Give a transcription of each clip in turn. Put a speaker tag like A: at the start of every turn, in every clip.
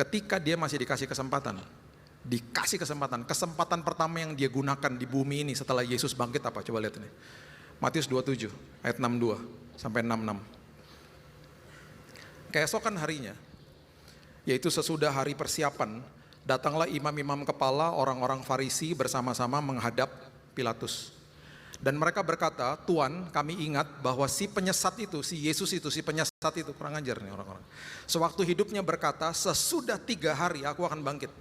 A: ketika dia masih dikasih kesempatan. Kesempatan pertama yang dia gunakan di bumi ini setelah Yesus bangkit apa? Coba lihat ini. Matius 27 ayat 62 sampai 66. Keesokan harinya, yaitu sesudah hari persiapan, datanglah imam-imam kepala orang-orang Farisi bersama-sama menghadap Pilatus. Dan mereka berkata, "Tuan, kami ingat bahwa si penyesat itu, si Yesus itu, si penyesat itu," kurang ajar nih orang-orang, "sewaktu hidupnya berkata, sesudah 3 hari aku akan bangkit."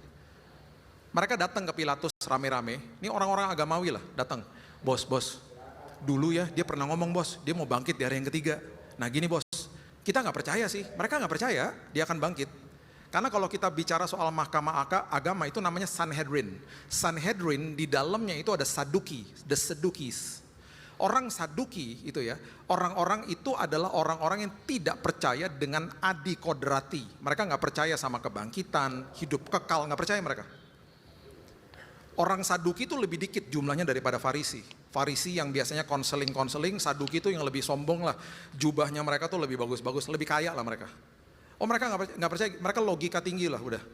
A: Mereka datang ke Pilatus rame-rame, ini orang-orang agamawi lah, datang. "Bos, dulu ya dia pernah ngomong bos, dia mau bangkit di hari yang ketiga. Nah gini bos, kita nggak percaya sih, mereka nggak percaya dia akan bangkit. Karena kalau kita bicara soal mahkamah agama itu namanya Sanhedrin. Sanhedrin di dalamnya itu ada Saduki, the Sadducees. Orang Saduki itu ya, orang-orang itu adalah orang-orang yang tidak percaya dengan adi kodrati. Mereka nggak percaya sama kebangkitan, hidup kekal, nggak percaya mereka. Orang Saduki itu lebih dikit jumlahnya daripada Farisi. Farisi yang biasanya konseling, Saduki itu yang lebih sombong lah. Jubahnya mereka tuh lebih bagus-bagus, lebih kaya lah mereka. Oh mereka nggak percaya, mereka logika tinggi lah udah.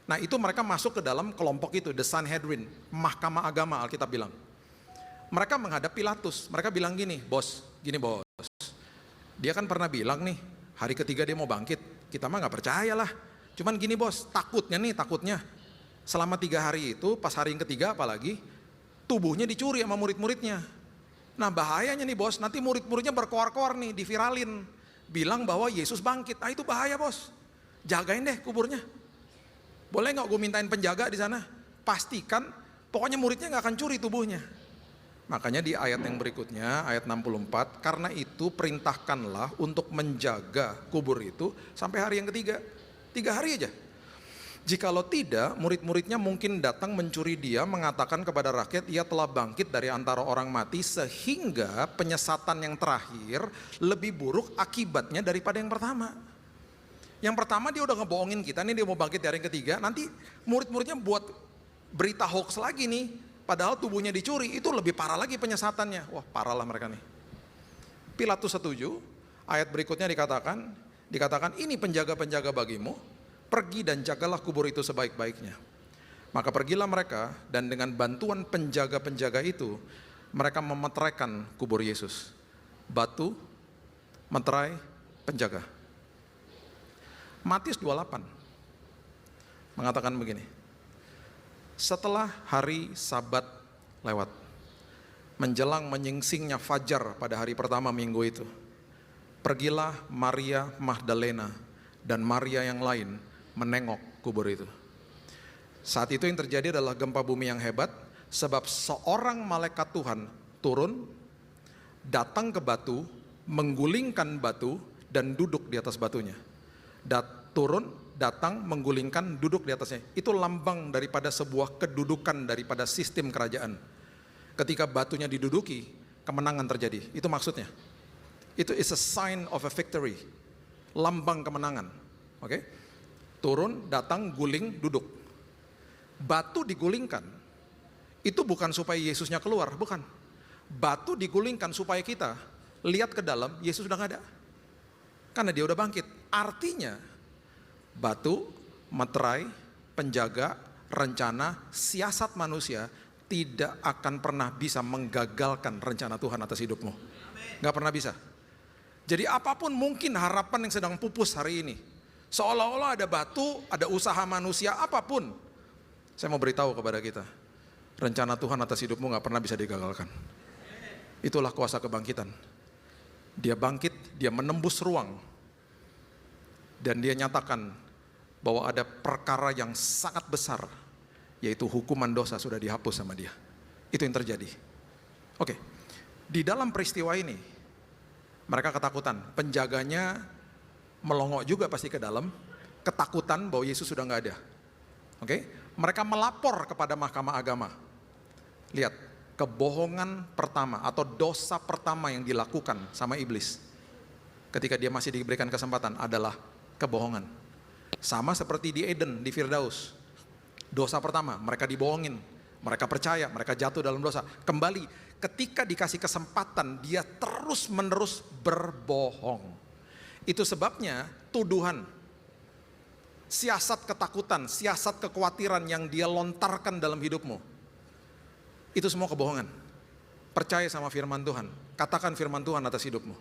A: Nah itu mereka masuk ke dalam kelompok itu, the Sanhedrin, mahkamah agama Alkitab bilang. Mereka menghadap Pilatus, mereka bilang gini, bos, dia kan pernah bilang nih, hari ketiga dia mau bangkit, kita mah nggak percaya lah. Cuman gini bos, takutnya, selama 3 hari itu, pas hari yang ketiga apalagi, tubuhnya dicuri sama murid-muridnya. Nah bahayanya nih bos, nanti murid-muridnya berkoar-koar nih, diviralin. Bilang bahwa Yesus bangkit, itu bahaya bos. Jagain deh kuburnya. Boleh nggak gue mintain penjaga di sana? Pastikan, pokoknya muridnya nggak akan curi tubuhnya. Makanya di ayat yang berikutnya, ayat 64, karena itu perintahkanlah untuk menjaga kubur itu sampai hari yang ketiga. 3 hari aja. Jikalau tidak, murid-muridnya mungkin datang mencuri dia, mengatakan kepada rakyat, ia telah bangkit dari antara orang mati, sehingga penyesatan yang terakhir lebih buruk akibatnya daripada yang pertama. Yang pertama dia udah ngebohongin kita, nih dia mau bangkit dari yang ketiga, nanti murid-muridnya buat berita hoax lagi nih, padahal tubuhnya dicuri, itu lebih parah lagi penyesatannya. Wah parah lah mereka nih. Pilatus setuju, ayat berikutnya dikatakan ini penjaga-penjaga bagimu, pergi dan jagalah kubur itu sebaik-baiknya. Maka pergilah mereka dan dengan bantuan penjaga-penjaga itu mereka memeteraikan kubur Yesus. Batu, meterai, penjaga. Matius 28 mengatakan begini. Setelah hari Sabat lewat, menjelang menyingsingnya fajar pada hari pertama minggu itu, pergilah Maria Magdalena dan Maria yang lain menengok kubur itu. Saat itu yang terjadi adalah gempa bumi yang hebat, sebab seorang malaikat Tuhan turun, datang ke batu, menggulingkan batu, dan duduk di atas batunya. Turun, datang, menggulingkan, duduk di atasnya. Itu lambang daripada sebuah kedudukan daripada sistem kerajaan. Ketika batunya diduduki, kemenangan terjadi. Itu maksudnya. Itu is a sign of a victory. Lambang kemenangan. Oke? Turun, datang, guling, duduk. Batu digulingkan. Itu bukan supaya Yesusnya keluar, bukan. Batu digulingkan supaya kita lihat ke dalam, Yesus sudah nggak ada. Karena dia udah bangkit. Artinya, batu, meterai, penjaga, rencana, siasat manusia tidak akan pernah bisa menggagalkan rencana Tuhan atas hidupmu. Nggak pernah bisa. Jadi apapun mungkin harapan yang sedang pupus hari ini, seolah-olah ada batu, ada usaha manusia, apapun. Saya mau beritahu kepada kita, rencana Tuhan atas hidupmu nggak pernah bisa digagalkan. Itulah kuasa kebangkitan. Dia bangkit, dia menembus ruang, dan dia nyatakan bahwa ada perkara yang sangat besar, yaitu hukuman dosa sudah dihapus sama dia. Itu yang terjadi. Oke, di dalam peristiwa ini, mereka ketakutan, penjaganya melongok juga pasti ke dalam, ketakutan bahwa Yesus sudah nggak ada. Oke, mereka melapor kepada mahkamah agama. Lihat, kebohongan pertama atau dosa pertama yang dilakukan sama iblis ketika dia masih diberikan kesempatan adalah kebohongan. Sama seperti di Eden, di Firdaus. Dosa pertama, mereka dibohongin, mereka percaya, mereka jatuh dalam dosa. Kembali, ketika dikasih kesempatan, dia terus-menerus berbohong. Itu sebabnya tuduhan. siasat ketakutan, siasat kekhawatiran yang dia lontarkan dalam hidupmu, itu semua kebohongan. Percaya sama firman Tuhan, katakan firman Tuhan atas hidupmu.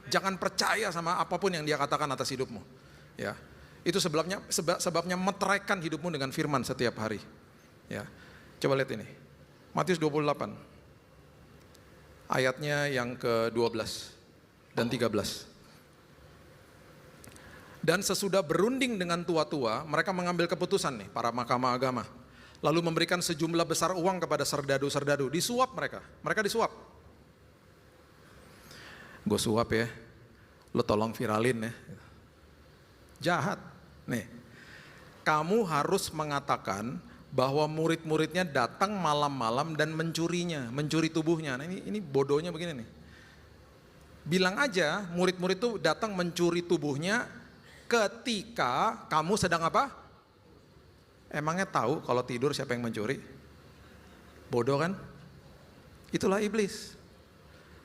A: Jangan percaya sama apapun yang dia katakan atas hidupmu. Ya, itu sebabnya meteraikan hidupmu dengan firman setiap hari. Ya, coba lihat ini, Matius 28, ayatnya yang ke-12 dan 13. Dan sesudah berunding dengan tua-tua, mereka mengambil keputusan nih, para mahkamah agama. Lalu memberikan sejumlah besar uang kepada serdadu-serdadu. Disuap mereka disuap. Gue suap ya, lo tolong viralin ya. Jahat. Nih, kamu harus mengatakan bahwa murid-muridnya datang malam-malam dan mencuri tubuhnya. Nah ini bodohnya begini nih. Bilang aja murid-murid itu datang mencuri tubuhnya ketika kamu sedang apa? Emangnya tahu kalau tidur siapa yang mencuri? Bodoh kan? Itulah iblis.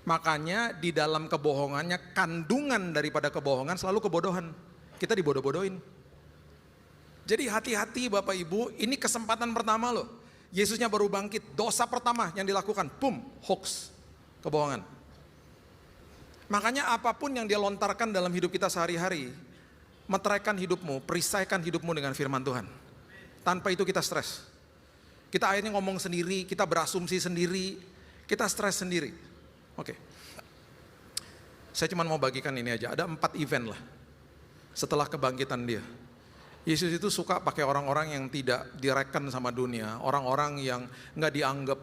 A: Makanya di dalam kebohongannya, kandungan daripada kebohongan selalu kebodohan. Kita dibodoh-bodohin. Jadi hati-hati Bapak Ibu, ini kesempatan pertama loh. Yesusnya baru bangkit, dosa pertama yang dilakukan, boom, hoax, kebohongan. Makanya apapun yang dia lontarkan dalam hidup kita sehari-hari, meteraikan hidupmu, perisaikan hidupmu dengan firman Tuhan. Tanpa itu kita stres. Kita akhirnya ngomong sendiri, kita berasumsi sendiri, kita stres sendiri. Oke. Saya cuma mau bagikan ini aja, ada 4 event lah setelah kebangkitan dia. Yesus itu suka pakai orang-orang yang tidak direken sama dunia, orang-orang yang nggak dianggap